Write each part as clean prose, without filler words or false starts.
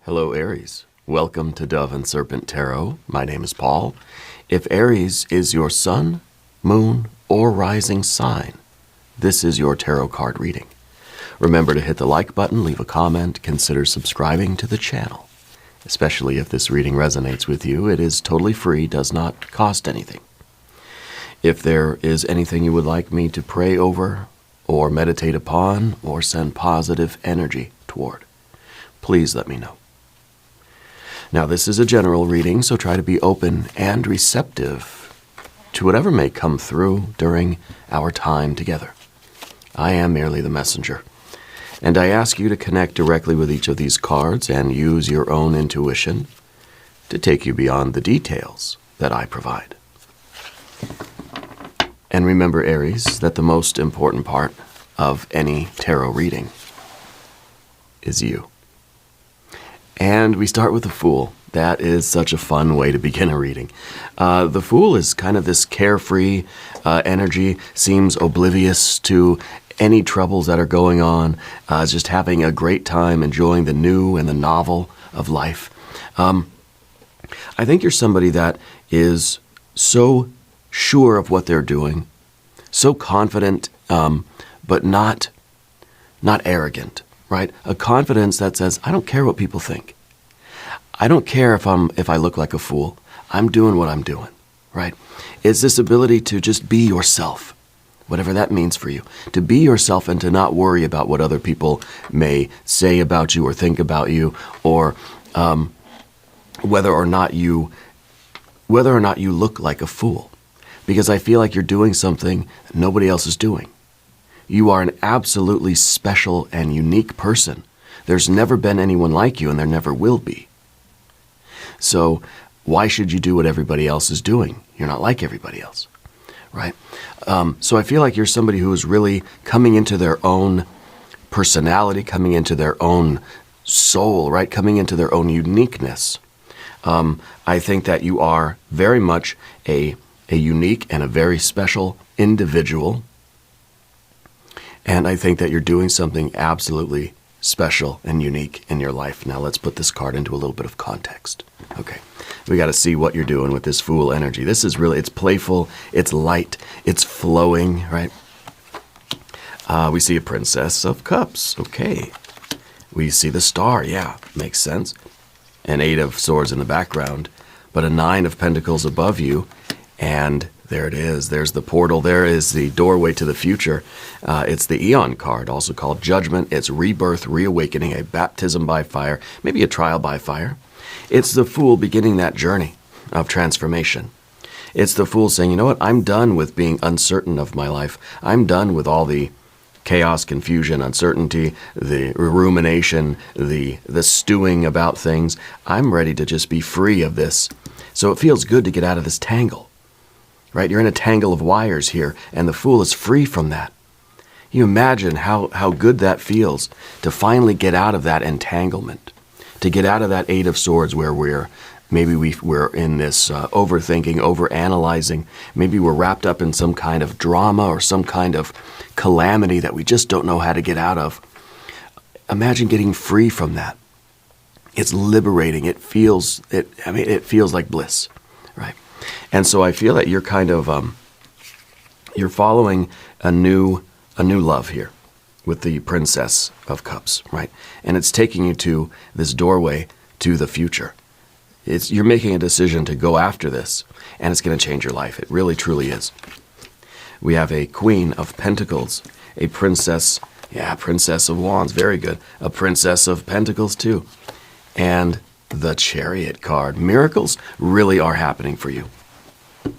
Hello, Aries. Welcome to Dove and Serpent Tarot. My name is Paul. If Aries is your sun, moon, or rising sign, this is your tarot card reading. Remember to hit the like button, leave a comment, consider subscribing to the channel. Especially if this reading resonates with you, it is totally free, does not cost anything. If there is anything you would like me to pray over, or meditate upon, or send positive energy toward, please let me know. Now, this is a general reading, so try to be open and receptive to whatever may come through during our time together. I am merely the messenger, and I ask you to connect directly with each of these cards and use your own intuition to take you beyond the details that I provide. And remember, Aries, that the most important part of any tarot reading is you. And we start with the Fool. That is such a fun way to begin a reading. The Fool is kind of this carefree energy, seems oblivious to any troubles that are going on, just having a great time, enjoying the new and the novel of life. I think you're somebody that is so sure of what they're doing, so confident, but not arrogant. Right? A confidence that says, I don't care what people think. I don't care if I look like a fool. I'm doing what I'm doing. Right? It's this ability to just be yourself, whatever that means for you. To be yourself and to not worry about what other people may say about you or think about you, or whether or not you look like a fool. Because I feel like you're doing something nobody else is doing. You are an absolutely special and unique person. There's never been anyone like you, and there never will be. So why should you do what everybody else is doing? You're not like everybody else, right? So I feel like you're somebody who is really coming into their own personality, coming into their own soul, right? Coming into their own uniqueness. I think that you are very much a unique and a very special individual. And I think that you're doing something absolutely special and unique in your life. Now let's put this card into a little bit of context. Okay, we got to see what you're doing with this Fool energy. This is really, it's playful, it's light, it's flowing, right? We see a Princess of Cups. Okay. We see the Star. Yeah, makes sense. An 8 of Swords in the background, but a 9 of Pentacles above you. And there it is. There's the portal. There is the doorway to the future. It's the Eon card, also called Judgment. It's rebirth, reawakening, a baptism by fire, maybe a trial by fire. It's the Fool beginning that journey of transformation. It's the Fool saying, you know what, I'm done with being uncertain of my life. I'm done with all the chaos, confusion, uncertainty, the rumination, the stewing about things. I'm ready to just be free of this. So it feels good to get out of this tangle. Right? You're in a tangle of wires here, and the Fool is free from that. You imagine how good that feels to finally get out of that entanglement, to get out of that 8 of Swords where we're in this overthinking, overanalyzing. Maybe we're wrapped up in some kind of drama or some kind of calamity that we just don't know how to get out of. Imagine getting free from that. It's liberating. It feels like bliss, right? And so I feel that you're kind of, you're following a new love here with the Princess of Cups, right? And it's taking you to this doorway to the future. You're making a decision to go after this, and it's going to change your life. It really, truly is. We have a Queen of Pentacles, a Princess, Princess of Wands, very good. A Princess of Pentacles too. And the Chariot card. Miracles really are happening for you.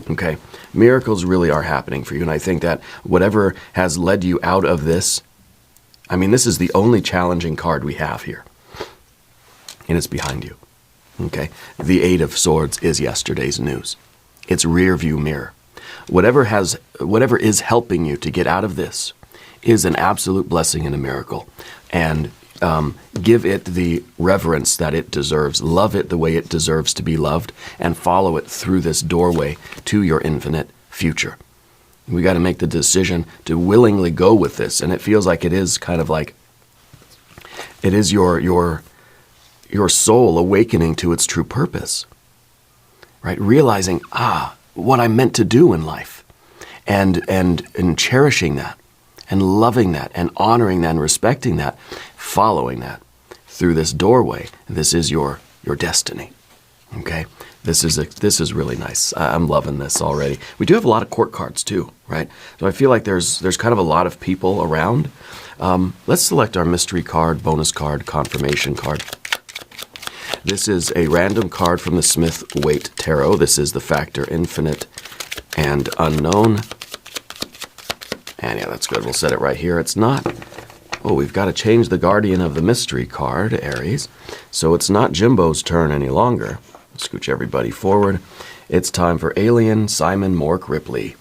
Okay? Miracles really are happening for you. And I think that whatever has led you out of this, this is the only challenging card we have here. And it's behind you. Okay? The 8 of Swords is yesterday's news. It's rear view mirror. Whatever is helping you to get out of this is an absolute blessing and a miracle. And give it the reverence that it deserves. Love it the way it deserves to be loved, and follow it through this doorway to your infinite future. We got to make the decision to willingly go with this, and it feels like it is kind of like it is your your soul awakening to its true purpose, right? Realizing, what I'm meant to do in life, and cherishing that, and loving that, and honoring that, and respecting that, following that through this doorway. This is your destiny. Okay, this is really nice. I'm loving this already. We do have a lot of court cards too, right? So I feel like there's kind of a lot of people around. Let's select our mystery card, bonus card, confirmation card. This is a random card from the Smith-Waite Tarot. This is the factor infinite and unknown. And yeah, that's good. We'll set it right here. It's not. Oh, we've got to change the guardian of the mystery card, Aries. So it's not Jimbo's turn any longer. Scooch everybody forward. It's time for Alien Simon Mork Ripley,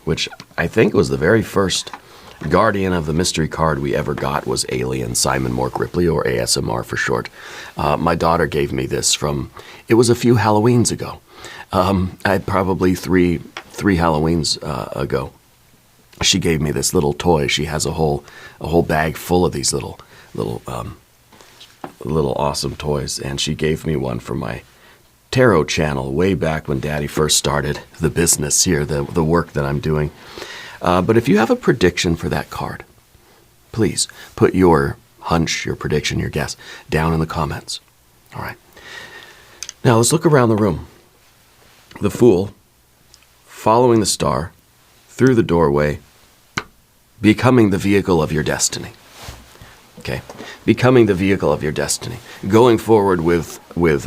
which I think was the very first guardian of the mystery card we ever got, was Alien Simon Mork Ripley, or ASMR for short. My daughter gave me this it was a few Halloweens ago. Probably three Halloweens ago. She gave me this little toy. She has a whole bag full of these little awesome toys, and she gave me one for my tarot channel way back when Daddy first started the business here, the work that I'm doing. But if you have a prediction for that card, please put your hunch, your prediction, your guess down in the comments. All right. Now let's look around the room. The Fool, following the star, through the doorway, becoming the vehicle of your destiny. Okay, becoming the vehicle of your destiny. Going forward with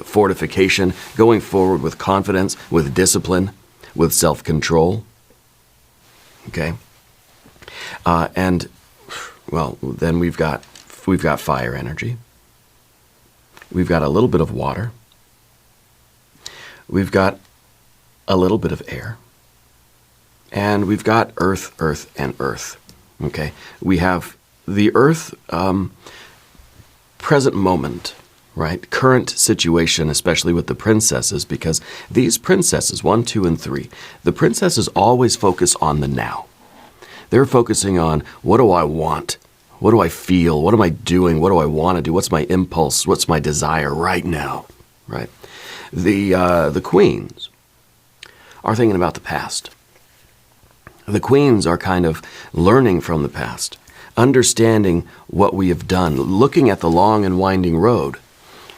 fortification, going forward with confidence, with discipline, with self-control. Okay, and well, then we've got fire energy. We've got a little bit of water. We've got a little bit of air. And we've got earth, earth, and earth. Okay, we have the earth, present moment, right? Current situation, especially with the princesses, because these princesses, 1, 2, and 3, the princesses always focus on the now. They're focusing on, what do I want? What do I feel? What am I doing? What do I want to do? What's my impulse? What's my desire right now, right? The queens are thinking about the past. The queens are kind of learning from the past, understanding what we have done, looking at the long and winding road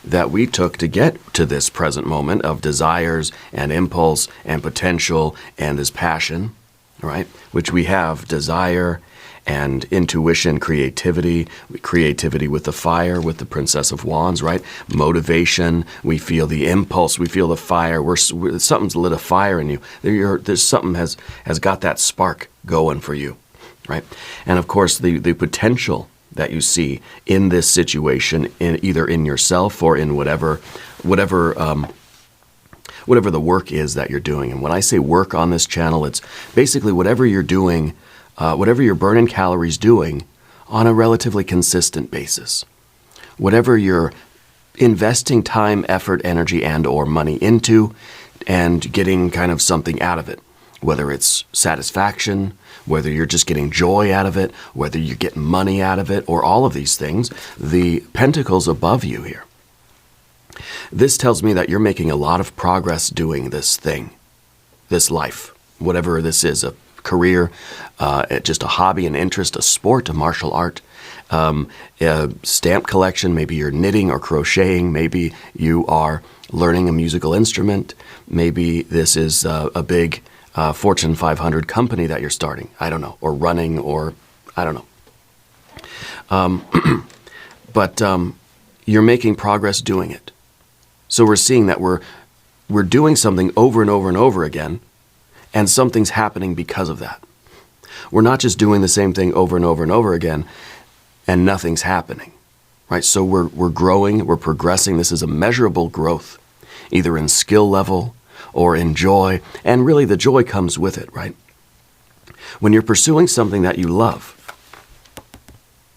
that we took to get to this present moment of desires and impulse and potential and this passion, right? Which we have desire and intuition, creativity with the fire, with the Princess of Wands, right? Motivation, we feel the impulse, we feel the fire. Something's lit a fire in you. There's something has got that spark going for you, right? And of course, the potential that you see in this situation, either in yourself or in whatever the work is that you're doing. And when I say work on this channel, it's basically whatever you're doing, whatever you're burning calories doing on a relatively consistent basis. Whatever you're investing time, effort, energy, and or money into, and getting kind of something out of it. Whether it's satisfaction, whether you're just getting joy out of it, whether you're getting money out of it, or all of these things, the pentacles above you here. This tells me that you're making a lot of progress doing this thing, this life, whatever this is, a career, just a hobby, an interest, a sport, a martial art, a stamp collection, maybe you're knitting or crocheting, maybe you are learning a musical instrument, maybe this is a big Fortune 500 company that you're starting, I don't know, or running, or I don't know. But you're making progress doing it. So we're seeing that we're doing something over and over and over again, and something's happening because of that. We're not just doing the same thing over and over and over again, and nothing's happening, right? So we're growing, we're progressing. This is a measurable growth, either in skill level or in joy, and really the joy comes with it, right? When you're pursuing something that you love,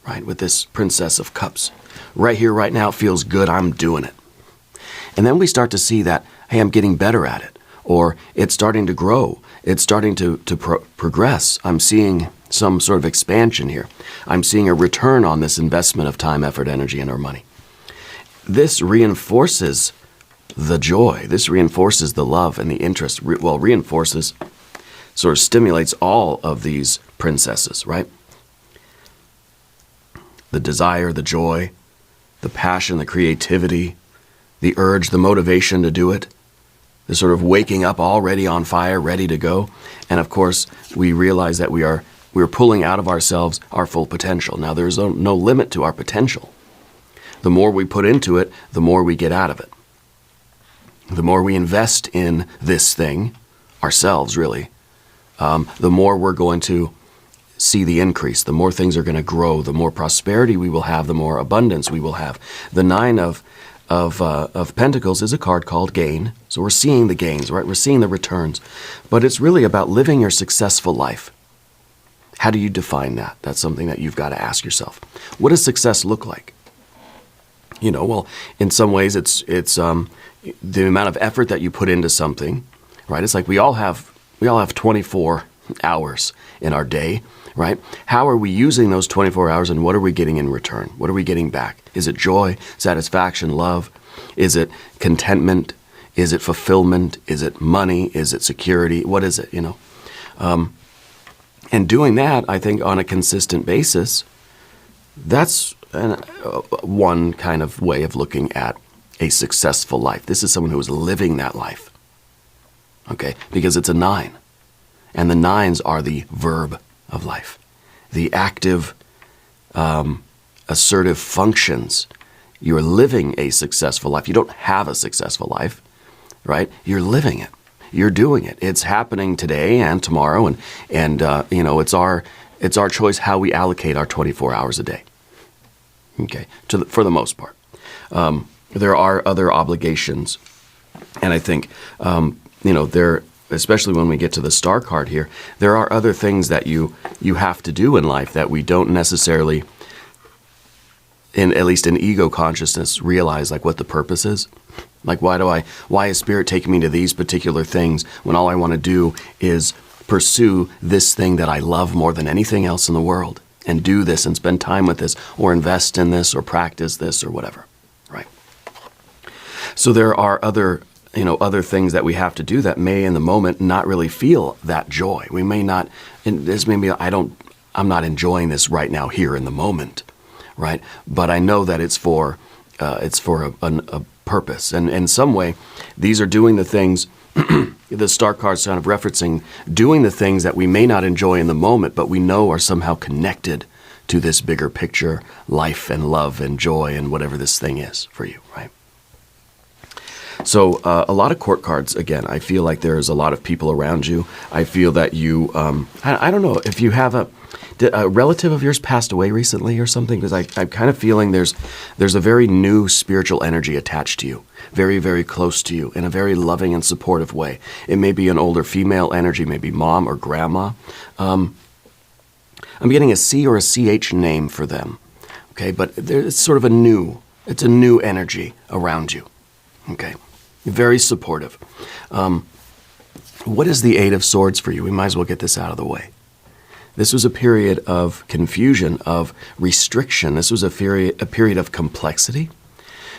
right, with this Princess of Cups, right here, right now, it feels good, I'm doing it. And then we start to see that, hey, I'm getting better at it, or it's starting to grow, it's starting to progress. I'm seeing some sort of expansion here. I'm seeing a return on this investment of time, effort, energy, and our money. this reinforces the joy. This reinforces the love and the interest. Reinforces, sort of stimulates all of these princesses, right? The desire, the joy, the passion, the creativity, the urge, the motivation to do it, the sort of waking up already on fire, ready to go. And of course, we realize that we're pulling out of ourselves our full potential. Now, there's no limit to our potential. The more we put into it, the more we get out of it. The more we invest in this thing, ourselves really, the more we're going to see the increase, the more things are going to grow, the more prosperity we will have, the more abundance we will have. The Nine of Pentacles is a card called gain. So we're seeing the gains, right? We're seeing the returns. But it's really about living your successful life. How do you define that? That's something that you've got to ask yourself. What does success look like? Well, in some ways it's the amount of effort that you put into something, right? It's like we all have 24 hours in our day, right? How are we using those 24 hours, and what are we getting in return? What are we getting back? Is it joy, satisfaction, love? Is it contentment? Is it fulfillment? Is it money? Is it security? What is it, And doing that, I think, on a consistent basis, that's one kind of way of looking at a successful life. This is someone who is living that life, okay? Because it's a 9. And the 9s are the verb of life, the active, assertive functions. You're living a successful life. You don't have a successful life, right? You're living it. You're doing it. It's happening today and tomorrow, and it's our choice how we allocate our 24 hours a day. Okay, for the most part. There are other obligations, and I think there, especially when we get to the star card here, there are other things that you have to do in life that we don't necessarily, at least in ego consciousness, realize like what the purpose is. Like why is Spirit taking me to these particular things when all I want to do is pursue this thing that I love more than anything else in the world, and do this and spend time with this, or invest in this, or practice this, or whatever, right? So there are other things that we have to do that may in the moment not really feel that joy. We may not, and this may be, I'm not enjoying this right now here in the moment, right? But I know that it's for a purpose. And in some way, these are doing the things, the star card's kind of referencing, doing the things that we may not enjoy in the moment, but we know are somehow connected to this bigger picture, life and love and joy and whatever this thing is for you, right? So a lot of court cards, again, I feel like there's a lot of people around you. I feel that you, I don't know, if you have a relative of yours passed away recently or something, because I'm kind of feeling there's a very new spiritual energy attached to you, very, very close to you in a very loving and supportive way. It may be an older female energy, maybe mom or grandma. I'm getting a C or a CH name for them, okay? But it's sort of a new energy around you, okay? Very supportive. What is the Eight of Swords for you? We might as well get this out of the way. This was a period of confusion, of restriction. This was a period of complexity.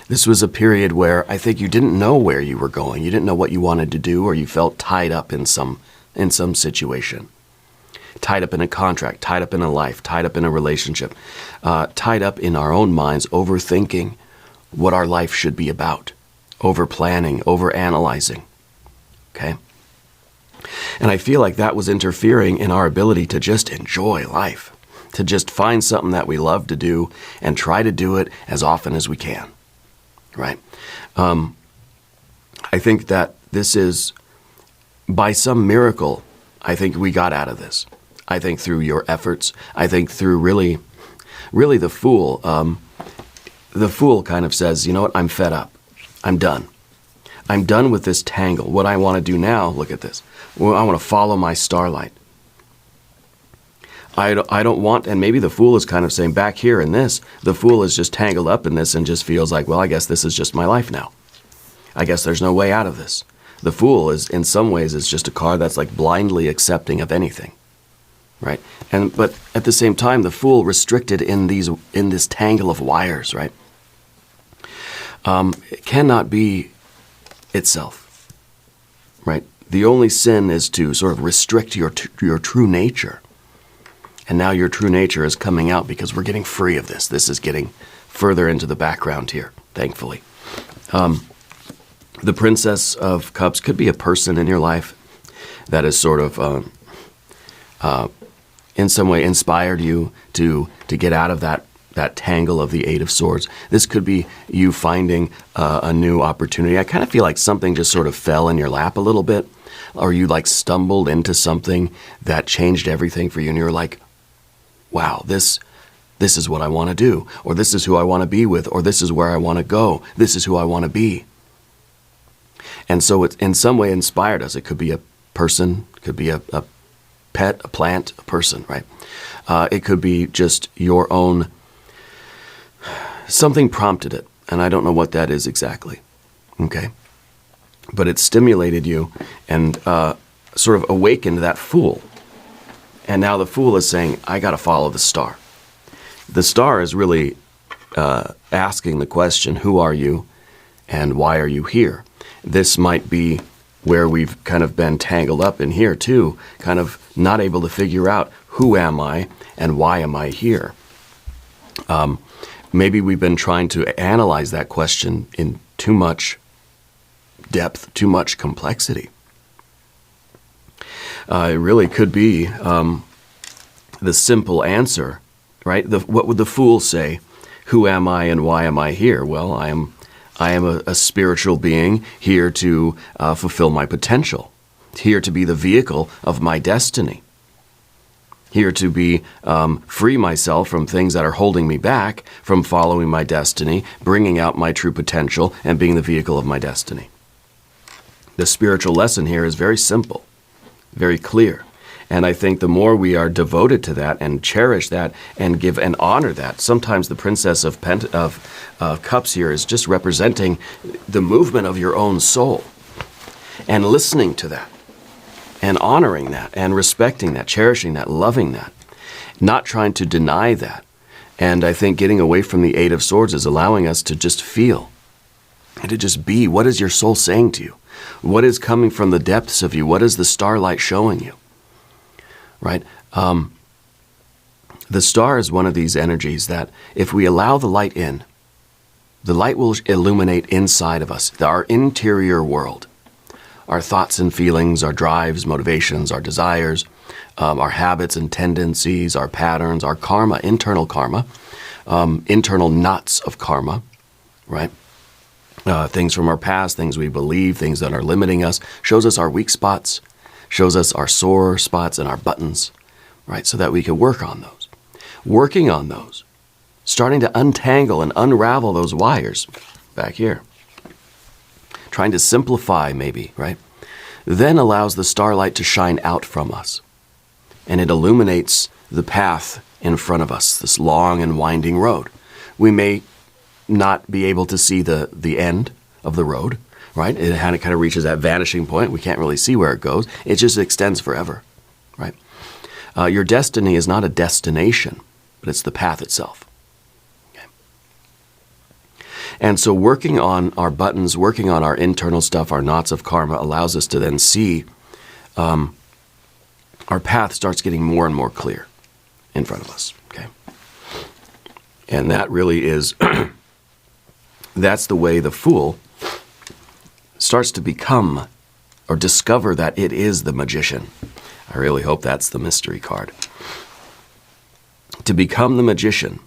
This was a period where I think you didn't know where you were going. You didn't know what you wanted to do, or you felt tied up in some situation. Tied up in a contract, tied up in a life, tied up in a relationship, tied up in our own minds, overthinking what our life should be about, over-planning, over-analyzing, okay? And I feel like that was interfering in our ability to just enjoy life, to just find something that we love to do and try to do it as often as we can, right? I think that this is, by some miracle, I think we got out of this. I think through your efforts. I think through really the Fool. The Fool kind of says, you know what, I'm fed up. I'm done. I'm done with this tangle. What I want to do now, look at this. Well, I want to follow my starlight. I don't want, and maybe the Fool is kind of saying back here in this, the Fool is just tangled up in this and just feels like, well, I guess this is just my life now. I guess there's no way out of this. The Fool is, in some ways, is just a card that's like blindly accepting of anything, right? But at the same time, the Fool restricted in this tangle of wires, right? It cannot be itself, right? The only sin is to sort of restrict your true nature. And now your true nature is coming out because we're getting free of this. This is getting further into the background here, thankfully. The Princess of Cups could be a person in your life that has sort of, in some way, inspired you to get out of that tangle of the Eight of Swords. This could be you finding a new opportunity. I kind of feel like something just sort of fell in your lap a little bit, or you like stumbled into something that changed everything for you, and you're like, wow, this is what I want to do, or this is who I want to be with, or this is where I want to go. This is who I want to be. And so it in some way inspired us. It could be a person, it could be a pet, a plant, a person, right? It could be just your own, something prompted it, and I don't know what that is exactly, okay? But it stimulated you and sort of awakened that fool. And now the fool is saying, I got to follow the star. The star is really asking the question, who are you and why are you here? This might be where we've kind of been tangled up in here too, kind of not able to figure out who am I and why am I here. Maybe we've been trying to analyze that question in too much depth, too much complexity. It really could be the simple answer, right? What would the fool say? Who am I and why am I here? Well, I am a spiritual being here to fulfill my potential, here to be the vehicle of my destiny, here to be free myself from things that are holding me back from following my destiny, bringing out my true potential, and being the vehicle of my destiny. The spiritual lesson here is very simple, very clear. And I think the more we are devoted to that and cherish that and give and honor that, sometimes the Princess of Cups here is just representing the movement of your own soul, and listening to that and honoring that and respecting that, cherishing that, loving that, not trying to deny that. And I think getting away from the Eight of Swords is allowing us to just feel and to just be. What is your soul saying to you? What is coming from the depths of you? What is the starlight showing you? Right? The star is one of these energies that if we allow the light in, the light will illuminate inside of us, our interior world, our thoughts and feelings, our drives, motivations, our desires, our habits and tendencies, our patterns, our karma, internal knots of karma, right? Things from our past, things we believe, things that are limiting us, shows us our weak spots, shows us our sore spots and our buttons, right? So that we can work on those. Working on those, starting to untangle and unravel those wires back here. Trying to simplify maybe, right? Then allows the starlight to shine out from us. And it illuminates the path in front of us, this long and winding road. We may not be able to see the end of the road, right? It kind of reaches that vanishing point. We can't really see where it goes. It just extends forever, right? Your destiny is not a destination, but it's the path itself. Okay. And so working on our buttons, working on our internal stuff, our knots of karma, allows us to then see our path starts getting more and more clear in front of us, okay? And that really is, that's the way the fool starts to become or discover that it is the magician. I really hope that's the mystery card. To become the magician,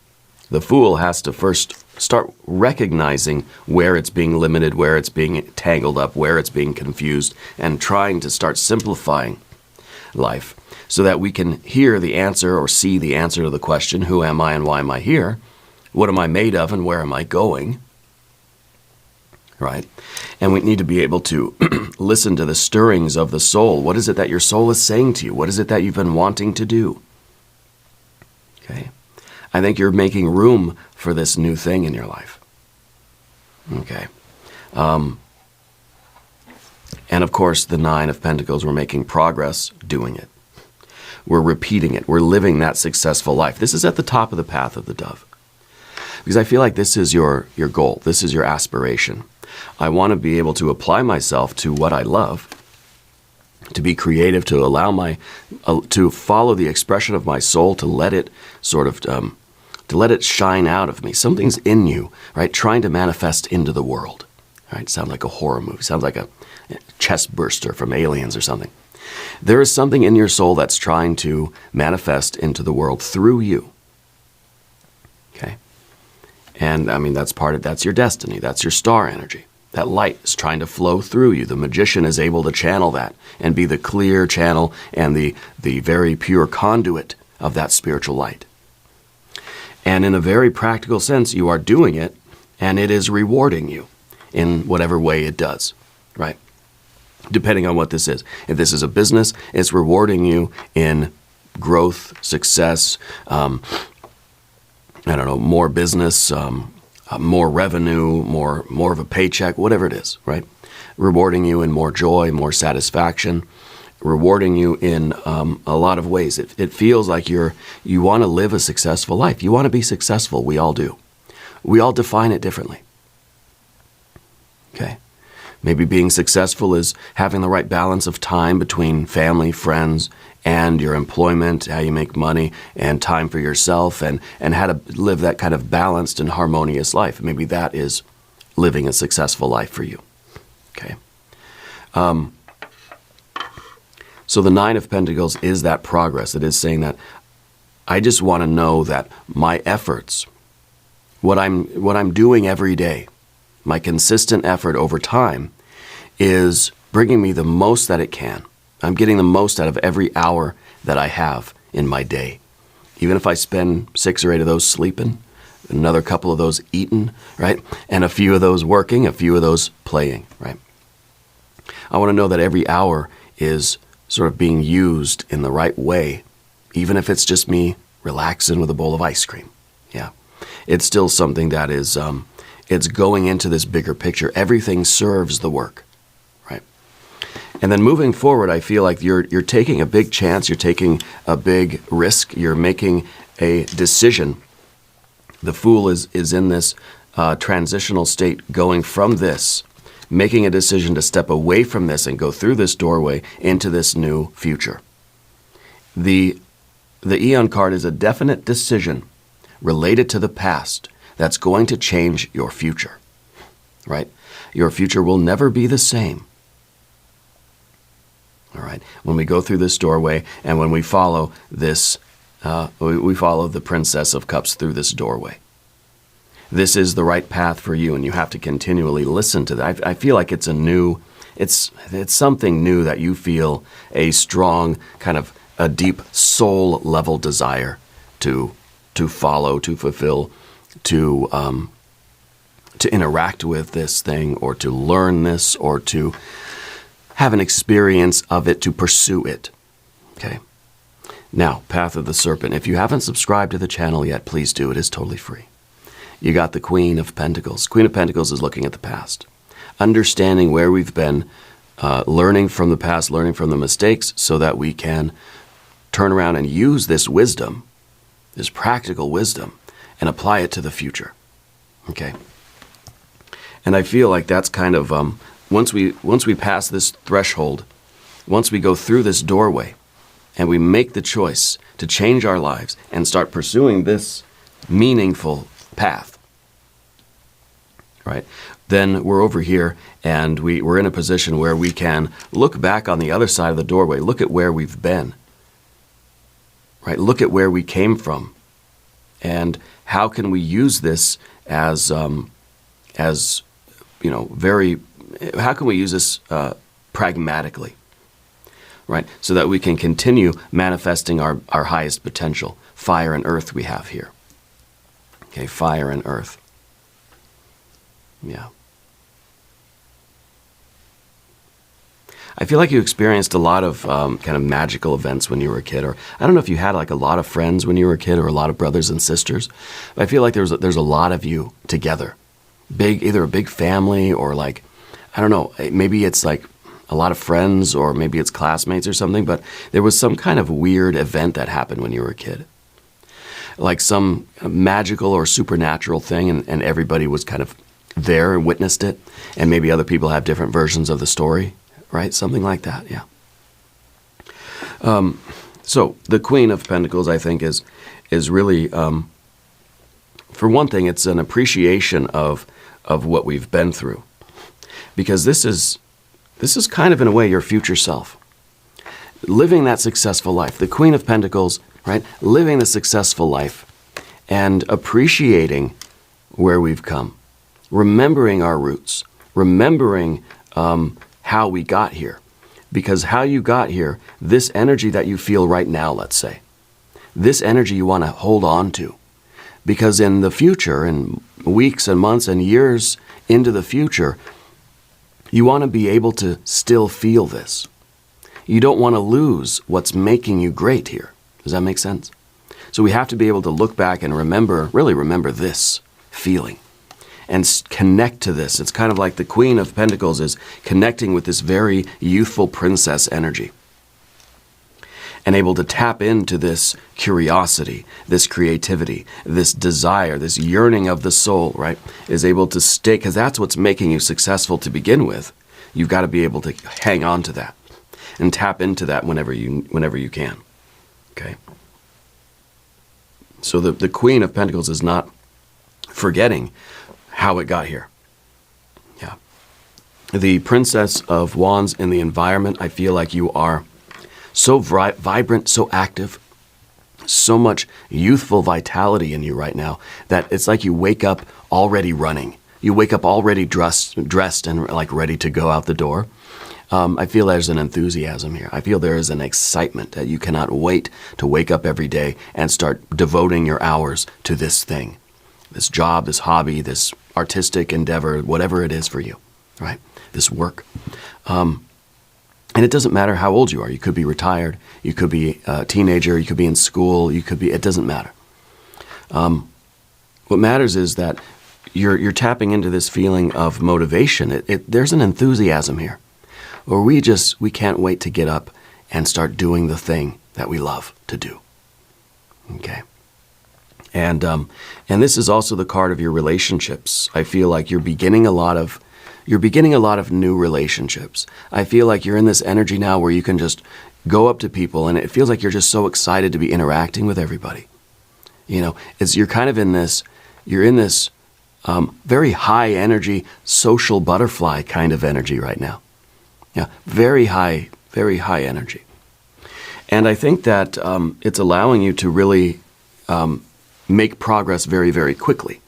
the fool has to first start recognizing where it's being limited, where it's being tangled up, where it's being confused, and trying to start simplifying life so that we can hear the answer or see the answer to the question, who am I and why am I here? What am I made of and where am I going? Right? And we need to be able to listen to the stirrings of the soul. What is it that your soul is saying to you? What is it that you've been wanting to do? Okay. I think you're making room for this new thing in your life. Okay. And of course, the Nine of Pentacles, we're making progress doing it. We're repeating it. We're living that successful life. This is at the top of the path of the dove. Because I feel like this is your goal. This is your aspiration. I want to be able to apply myself to what I love, to be creative, to allow to follow the expression of my soul, to let it sort of, to let it shine out of me. Something's in you, right? Trying to manifest into the world, right? Sounds like a horror movie. Sounds like a chest burster from Aliens or something. There is something in your soul that's trying to manifest into the world through you. Okay? And I mean, that's your destiny. That's your star energy. That light is trying to flow through you. The magician is able to channel that and be the clear channel and the very pure conduit of that spiritual light. And in a very practical sense, you are doing it, and it is rewarding you in whatever way it does, right? Depending on what this is. If this is a business, it's rewarding you in growth, success, more business, more revenue, more of a paycheck, whatever it is, right? Rewarding you in more joy, more satisfaction, rewarding you in a lot of ways. It feels like you want to live a successful life. You want to be successful. We all do. We all define it differently. Okay? Maybe being successful is having the right balance of time between family, friends, and your employment, how you make money, and time for yourself, and how to live that kind of balanced and harmonious life. Maybe that is living a successful life for you. Okay? So the Nine of Pentacles is that progress. It is saying that I just want to know that my efforts, what I'm doing every day, my consistent effort over time is bringing me the most that it can. I'm getting the most out of every hour that I have in my day. Even if I spend 6 or 8 of those sleeping, another couple of those eating, right? And a few of those working, a few of those playing, right? I want to know that every hour is sort of being used in the right way, even if it's just me relaxing with a bowl of ice cream. Yeah. It's still something that is, it's going into this bigger picture. Everything serves the work, right? And then moving forward, I feel like you're taking a big chance. You're taking a big risk. You're making a decision. The Fool is in this transitional state, going from this, making a decision to step away from this and go through this doorway into this new future. The Eon card is a definite decision related to the past that's going to change your future, right? Your future will never be the same. All right. When we go through this doorway and when we follow this, we follow the Princess of Cups through this doorway. This is the right path for you, and you have to continually listen to that. I feel like it's something new that you feel a strong kind of a deep soul level desire to follow, to fulfill, to interact with this thing, or to learn this, or to have an experience of it, to pursue it. Okay. Now, Path of the Serpent. If you haven't subscribed to the channel yet, please do. It is totally free. You got the Queen of Pentacles. Queen of Pentacles is looking at the past, understanding where we've been, learning from the past, learning from the mistakes, so that we can turn around and use this wisdom, this practical wisdom, and apply it to the future. Okay? And I feel like that's kind of, once we pass this threshold, once we go through this doorway, and we make the choice to change our lives and start pursuing this meaningful path, right? Then we're over here, and we're in a position where we can look back on the other side of the doorway, look at where we've been, right? Look at where we came from, and how can we use this as you know, how can we use this pragmatically, right? So that we can continue manifesting our highest potential. Fire and earth we have here. Okay, fire and earth. Yeah. I feel like you experienced a lot of kind of magical events when you were a kid, or I don't know if you had like a lot of friends when you were a kid, or a lot of brothers and sisters, but I feel like there's a lot of you together. Either a big family, or like, I don't know, maybe it's like a lot of friends, or maybe it's classmates or something, but there was some kind of weird event that happened when you were a kid. like some magical or supernatural thing, and everybody was kind of there and witnessed it, and maybe other people have different versions of the story, right? Something like that, yeah. So the Queen of Pentacles, I think, is really, for one thing, it's an appreciation of what we've been through, because this is kind of, in a way, your future self. Living that successful life. The Queen of Pentacles, right? Living the successful life and appreciating where we've come. Remembering our roots. Remembering how we got here. Because how you got here, this energy that you feel right now, let's say, this energy you want to hold on to. Because in the future, in weeks and months and years into the future, you want to be able to still feel this. You don't want to lose what's making you great here. Does that make sense? So we have to be able to look back and remember, really remember this feeling and connect to this. It's kind of like the Queen of Pentacles is connecting with this very youthful princess energy and able to tap into this curiosity, this creativity, this desire, this yearning of the soul, right? Is able to stay, because that's what's making you successful to begin with. You've got to be able to hang on to that and tap into that whenever you can. Okay? So the Queen of Pentacles is not forgetting how it got here. Yeah. The Princess of Wands in the environment, I feel like you are so vibrant, so active, so much youthful vitality in you right now that it's like you wake up already running. You wake up already dressed and like ready to go out the door. I feel there's an enthusiasm here. I feel there is an excitement that you cannot wait to wake up every day and start devoting your hours to this thing, this job, this hobby, this artistic endeavor, whatever it is for you, right? This work. And it doesn't matter how old you are. You could be retired. You could be a teenager. You could be in school. It doesn't matter. What matters is that you're tapping into this feeling of motivation. There's an enthusiasm here. Or we can't wait to get up and start doing the thing that we love to do. Okay. And this is also the card of your relationships. I feel like you're beginning a lot of new relationships. I feel like you're in this energy now where you can just go up to people and it feels like you're just so excited to be interacting with everybody. You know, you're in this very high energy, social butterfly kind of energy right now. Yeah, very high energy. And I think that it's allowing you to really make progress very, very quickly.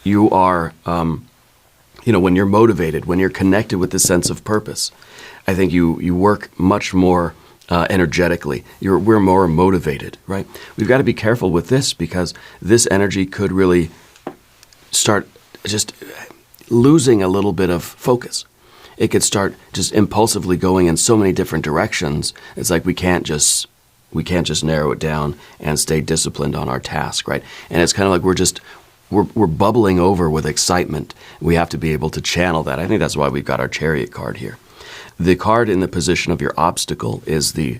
You are, when you're motivated, when you're connected with this sense of purpose, I think you work much more energetically. We're more motivated, right? We've got to be careful with this because this energy could really start just losing a little bit of focus. It could start just impulsively going in so many different directions. It's like we can't just narrow it down and stay disciplined on our task, right? And it's kind of like we're bubbling over with excitement. We have to be able to channel that. I think that's why we've got our Chariot card here. The card in the position of your obstacle is the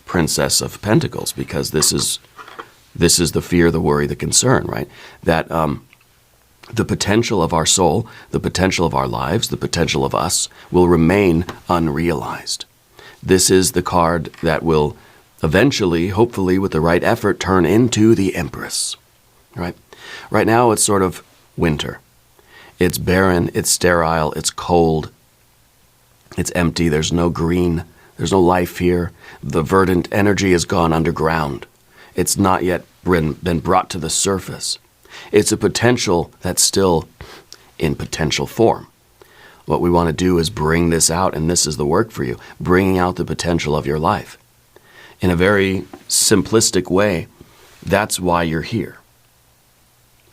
Princess of Pentacles, because this is the fear, the worry, the concern, right? That the potential of our soul, the potential of our lives, the potential of us will remain unrealized. This is the card that will eventually, hopefully with the right effort, turn into the Empress, right? Right now it's sort of winter. It's barren, it's sterile, it's cold, it's empty, there's no green, there's no life here. The verdant energy has gone underground. It's not yet been brought to the surface. It's a potential that's still in potential form. What we want to do is bring this out, and this is the work for you, bringing out the potential of your life. In a very simplistic way, that's why you're here,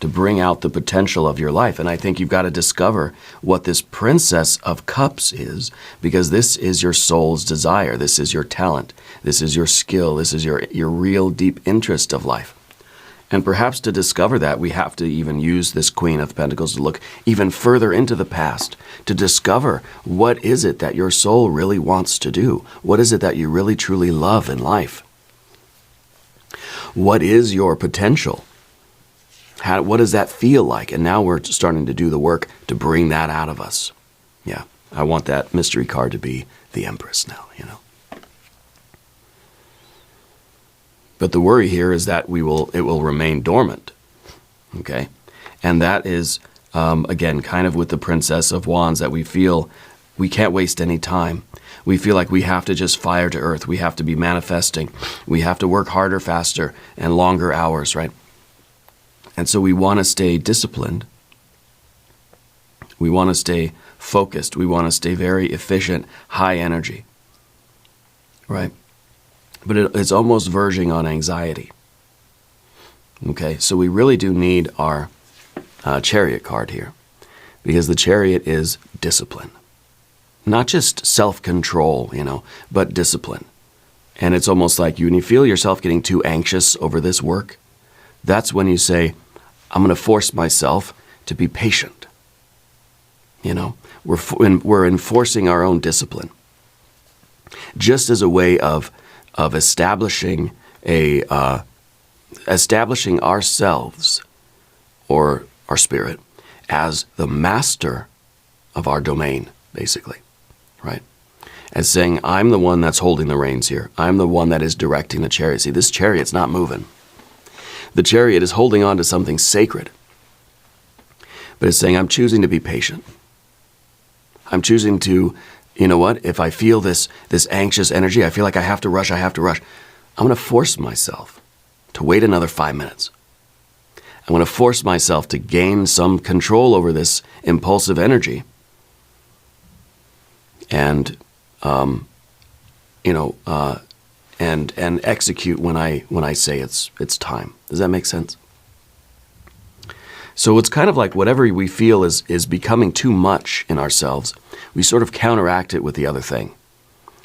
to bring out the potential of your life. And I think you've got to discover what this Princess of Cups is, because this is your soul's desire. This is your talent. This is your skill. This is your real deep interest of life. And perhaps to discover that, we have to even use this Queen of Pentacles to look even further into the past, to discover what is it that your soul really wants to do? What is it that you really truly love in life? What is your potential? What does that feel like? And now we're starting to do the work to bring that out of us. Yeah, I want that mystery card to be the Empress now, But the worry here is that it will remain dormant, okay? And that is, again, kind of with the Princess of Wands, that we feel we can't waste any time. We feel like we have to just fire to earth. We have to be manifesting. We have to work harder, faster, and longer hours, right? And so we want to stay disciplined. We want to stay focused. We want to stay very efficient, high energy, right? But it's almost verging on anxiety. Okay, so we really do need our Chariot card here, because the Chariot is discipline. Not just self-control, but discipline. And it's almost like when you feel yourself getting too anxious over this work, that's when you say, I'm going to force myself to be patient. We're enforcing our own discipline, just as a way of establishing establishing ourselves, or our spirit, as the master of our domain, basically, right? As saying, I'm the one that's holding the reins here. I'm the one that is directing the chariot. See, this chariot's not moving. The chariot is holding on to something sacred, but it's saying, I'm choosing to be patient. I'm choosing to, if I feel this anxious energy, I feel like I have to rush, I'm going to force myself to wait another 5 minutes. I'm going to force myself to gain some control over this impulsive energy, and and execute when I say it's time. Does that make sense? So it's kind of like whatever we feel is becoming too much in ourselves, we sort of counteract it with the other thing.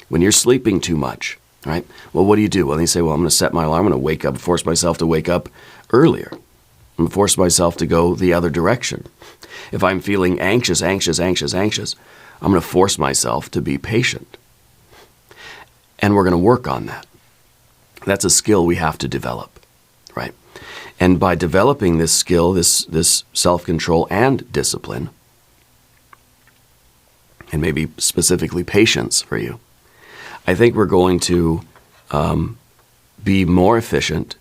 When you're sleeping too much, right? Well, what do? Well, you say, well, I'm going to set my alarm. I'm going to wake up, force myself to wake up earlier. I'm going to force myself to go the other direction. If I'm feeling anxious, I'm going to force myself to be patient. And we're going to work on that. That's a skill we have to develop, right? And by developing this skill, this self-control and discipline, and maybe specifically patience for you, I think we're going to be more efficient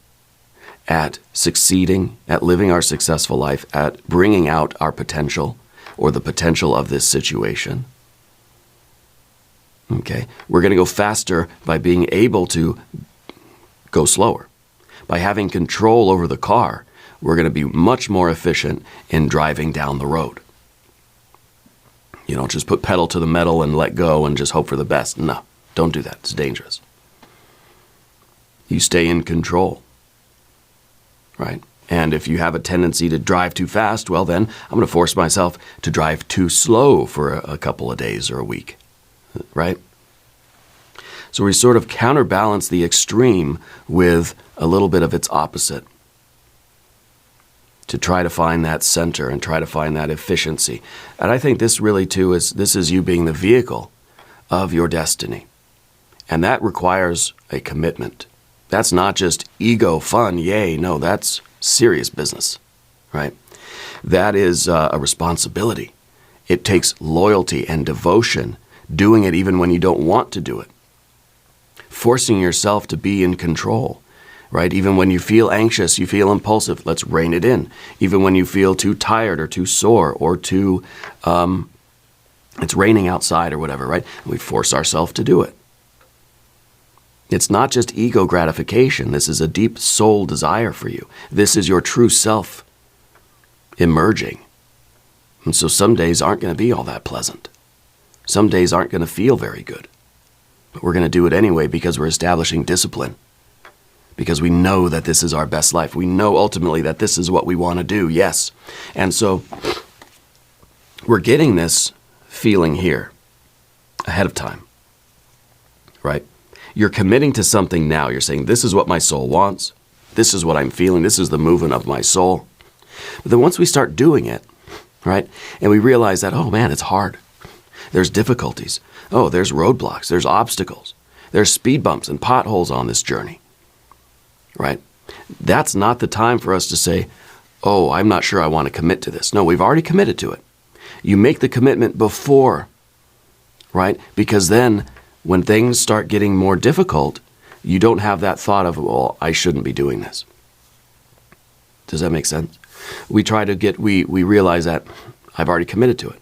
at succeeding, at living our successful life, at bringing out our potential, or the potential of this situation. Okay, we're going to go faster by being able to go slower. By having control over the car, we're going to be much more efficient in driving down the road. You don't just put pedal to the metal and let go and just hope for the best. No, don't do that. It's dangerous. You stay in control, right? And if you have a tendency to drive too fast, well then, I'm going to force myself to drive too slow for a couple of days or a week, right? So we sort of counterbalance the extreme with a little bit of its opposite, to try to find that center and try to find that efficiency. And I think this really too is you being the vehicle of your destiny. And that requires a commitment. That's not just ego fun, yay. No, that's serious business, right? That is a responsibility. It takes loyalty and devotion, doing it even when you don't want to do it. Forcing yourself to be in control, right? Even when you feel anxious, you feel impulsive, let's rein it in. Even when you feel too tired or too sore or too, it's raining outside or whatever, right? We force ourselves to do it. It's not just ego gratification. This is a deep soul desire for you. This is your true self emerging. And so some days aren't going to be all that pleasant. Some days aren't going to feel very good. But we're going to do it anyway because we're establishing discipline. Because we know that this is our best life. We know ultimately that this is what we want to do, yes. And so we're getting this feeling here ahead of time, right? You're committing to something now. You're saying, this is what my soul wants. This is what I'm feeling. This is the movement of my soul. But then once we start doing it, right, and we realize that, oh man, it's hard. There's difficulties. Oh, there's roadblocks. There's obstacles. There's speed bumps and potholes on this journey, right? That's not the time for us to say, oh, I'm not sure I want to commit to this. No, we've already committed to it. You make the commitment before, right? Because then when things start getting more difficult, you don't have that thought of, well, I shouldn't be doing this. Does that make sense? We realize that I've already committed to it.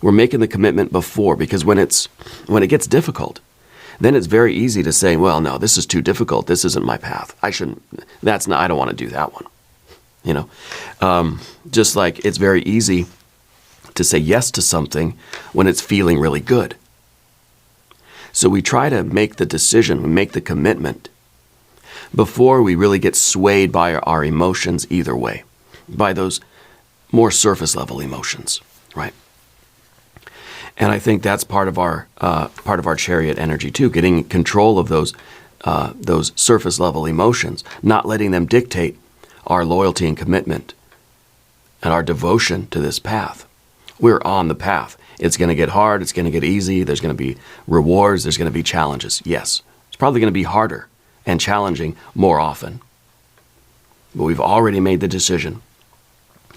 We're making the commitment before, because when it gets difficult, then it's very easy to say, well, no, this is too difficult. This isn't my path. I don't want to do that one. Just like it's very easy to say yes to something when it's feeling really good. So we try to make the decision, we make the commitment before we really get swayed by our emotions either way, by those more surface level emotions, right? And I think that's part of our chariot energy too, getting control of those surface level emotions, not letting them dictate our loyalty and commitment and our devotion to this path. We're on the path. It's going to get hard. It's going to get easy. There's going to be rewards. There's going to be challenges. Yes, it's probably going to be harder and challenging more often. But we've already made the decision.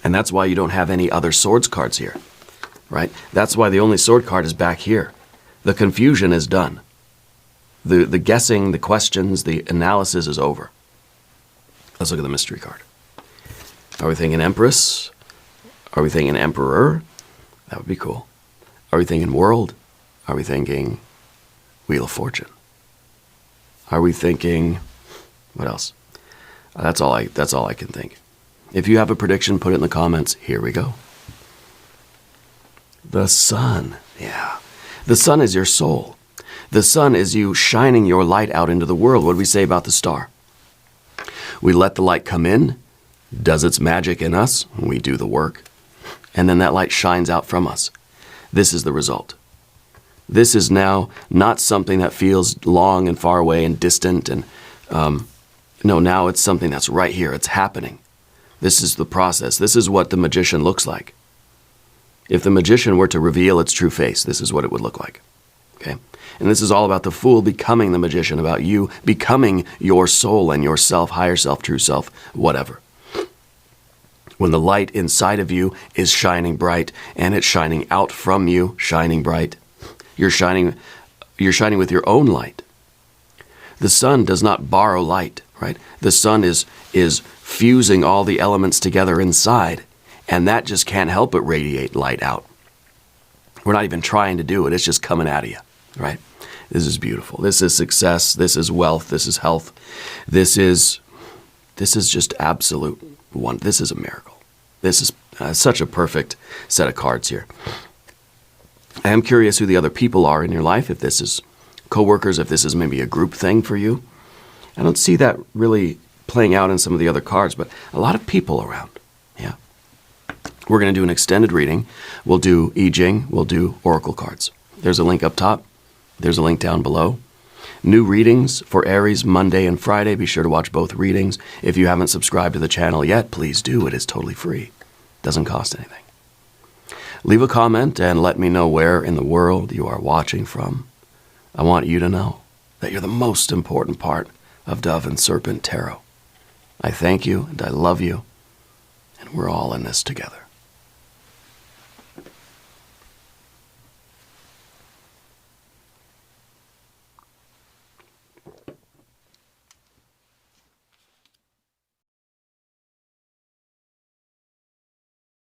And that's why you don't have any other swords cards here, right? That's why the only sword card is back here. The confusion is done. The guessing, the questions, the analysis is over. Let's look at the mystery card. Are we thinking Empress? Are we thinking Emperor? That would be cool. Are we thinking World? Are we thinking Wheel of Fortune? Are we thinking, what else? That's all I can think. If you have a prediction, put it in the comments. Here we go. The sun. Yeah. The sun is your soul. The sun is you shining your light out into the world. What do we say about the star? We let the light come in, does its magic in us, we do the work, and then that light shines out from us. This is the result. This is now not something that feels long and far away and distant, and no, now it's something that's right here. It's happening. This is the process. This is what the magician looks like. If the magician were to reveal its true face, this is what it would look like. Okay? And this is all about the fool becoming the magician, about you becoming your soul and yourself, higher self, true self, whatever. When the light inside of you is shining bright and it's shining out from you, shining bright, you're shining with your own light. The sun does not borrow light, right? The sun is fusing all the elements together inside, and that just can't help but radiate light out. We're not even trying to do it. It's just coming out of you, right? This is beautiful. This is success. This is wealth. This is health. This is just absolute one. This is a miracle. This is such a perfect set of cards here. I am curious who the other people are in your life, if this is coworkers, if this is maybe a group thing for you. I don't see that really playing out in some of the other cards, but a lot of people around. Yeah. We're going to do an extended reading. We'll do Jing. We'll do oracle cards. There's a link up top. There's a link down below. New readings for Aries Monday and Friday. Be sure to watch both readings. If you haven't subscribed to the channel yet, please do. It is totally free. Doesn't cost anything. Leave a comment and let me know where in the world you are watching from. I want you to know that you're the most important part of Dove and Serpent Tarot. I thank you and I love you, and we're all in this together.